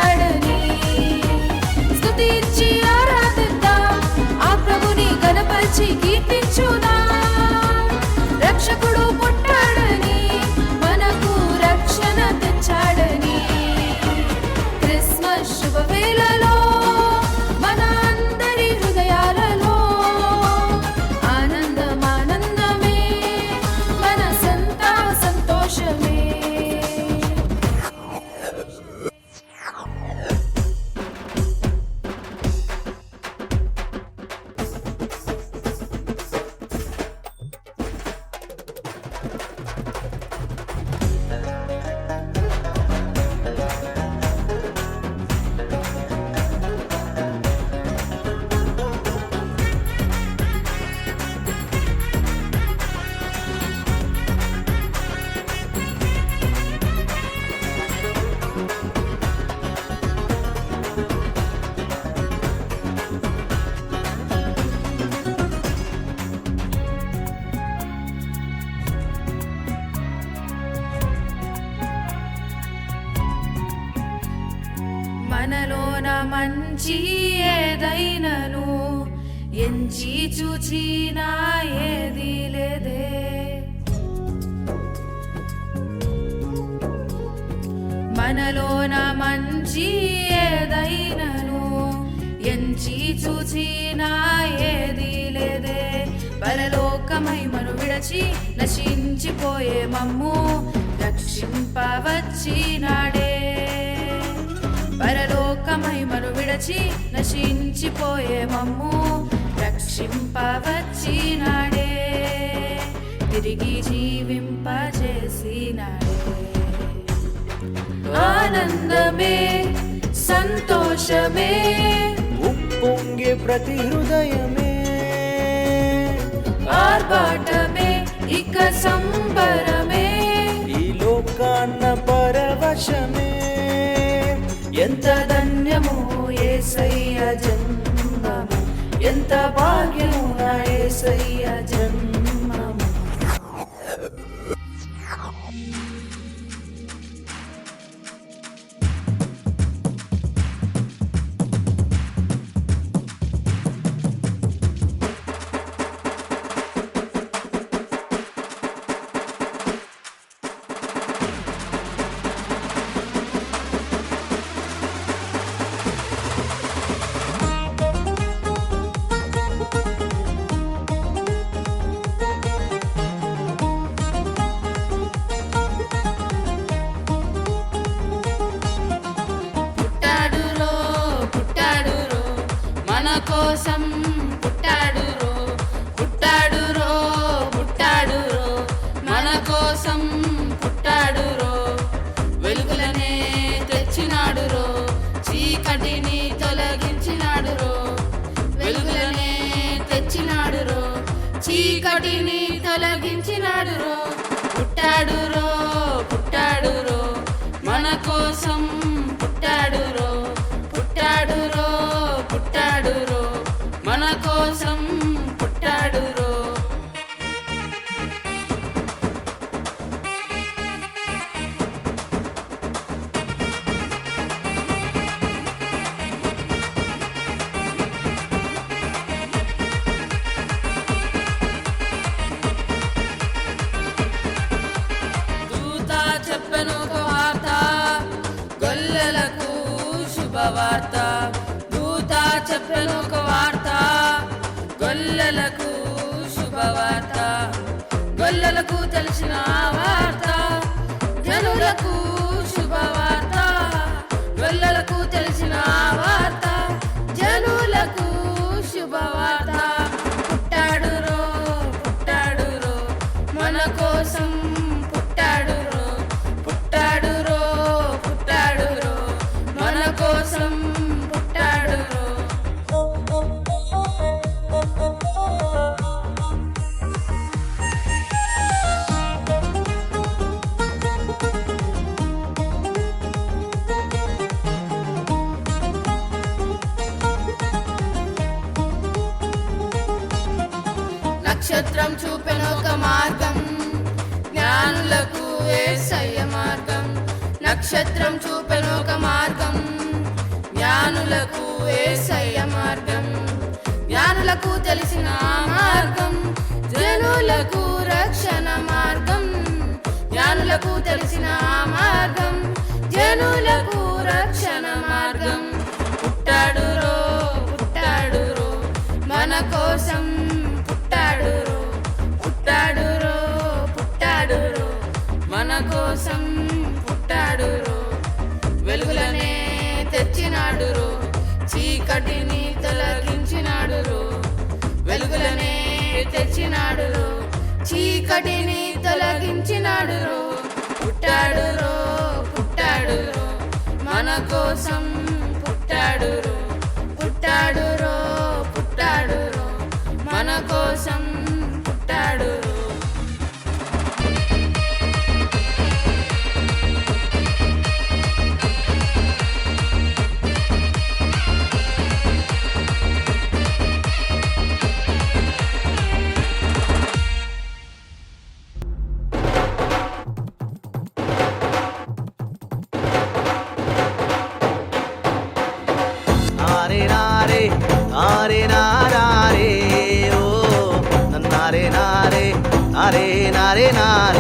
పుట్టాడని స్తుతించి ఆరాధిద్దాం, ఆ ప్రభుని గణపరిచి కీర్తించుదాం. రక్షకుడు పుట్టాడని, మనకు రక్షణ తెచ్చాడని, క్రిస్మస్ శుభవేళలో మన అందరి హృదయాలలో ఆనందం ఆనందమే, మనసంతా సంతోషమే. మనలోన మంచి ఏదైనను ఎంచి చూచినా ఏది లేదే. మనలోన మంచి ఏదైనను ఎంచి చూచినా ఏది లేదే. పరలోకమై మను విడచి నశించిపోయే మమ్ము రక్షింపవచ్చినాడే. పరలోకమై మను విడచి నశించిపోయే మమ్ము రక్షింపవచ్చినాడే. తిరిగి జీవింపజేసినాడే. ఆనందమే సంతోషమే ఉప్పొంగే ప్రతి హృదయమే, ఆర్భాటమే ఇక సంబరమే, ఈ లోకాన్న పరవశమే. ఎంత ధన్యమో యేసయ్య జన్మము, ఎంత భాగ్యము నా యేసయ్య జన్మము. మన కోసం పుట్టాడు రో, పుట్టాడు రో, పుట్టాడు రో, మన కోసం పుట్టాడు రో. వెలుగులనే తెచ్చినాడు రో, చీకటిని తొలగించినాడు రో. వెలుగులనే తెచ్చినాడు రో, చీకటిని తొలగించినాడు రో. పుట్టాడు రో, పుట్టాడు రో, మన కోసం పుట్టాడు రో, పుట్టాడు రో, పుట్టాడు రో, మన కోసం పుట్టాడు రో. దూత చెప్పెను ఒక వార్త, గొల్లలకు శుభవార్త. దూత చెప్పెను ఒక వార్త, గొల్లలకు శుభవార్త. గొల్లలకు తెలిసిన వార్త, జనులకు శుభవార్త. గొల్లలకు తెలిసిన వార్త, జనులకు శుభవార్త. పుట్టాడు రో, పుట్టాడు రో, మన కోసం పుట్టాడు రో, పుట్టాడు రో, పుట్టాడు రో, మన కోసం పుట్టాడు రో. నక్షత్రం చూపెను ఒక మార్గం, జ్ఞానులకు యేసయ్య మార్గం. నక్షత్రం చూపెను ఒక మార్గం, జ్ఞానులకు యేసయ్య మార్గం, జ్ఞానులకు తెలిసిన మార్గం, జనులకు రక్షణ మార్గం, జ్ఞానులకు తెలిసిన మార్గం, జనులకు రక్షణ మార్గం. పుట్టాడు రో మన కోసం, పుట్టాడు రో మన కోసం, పుట్టాడు రో వెలుగులనే తెచ్చినాడు రో, చీకటిని తొలగించినాడు రో, వెలుగులనే తెచ్చినాడు రో, చీకటిని తొలగించినాడు రో. పుట్టాడు రో మన కోసం, పుట్టాడు రో మన కోసం, పుట్టాడు రో. నారే నారే నారే నారే ఓ నారే నారే నారే నారే నారే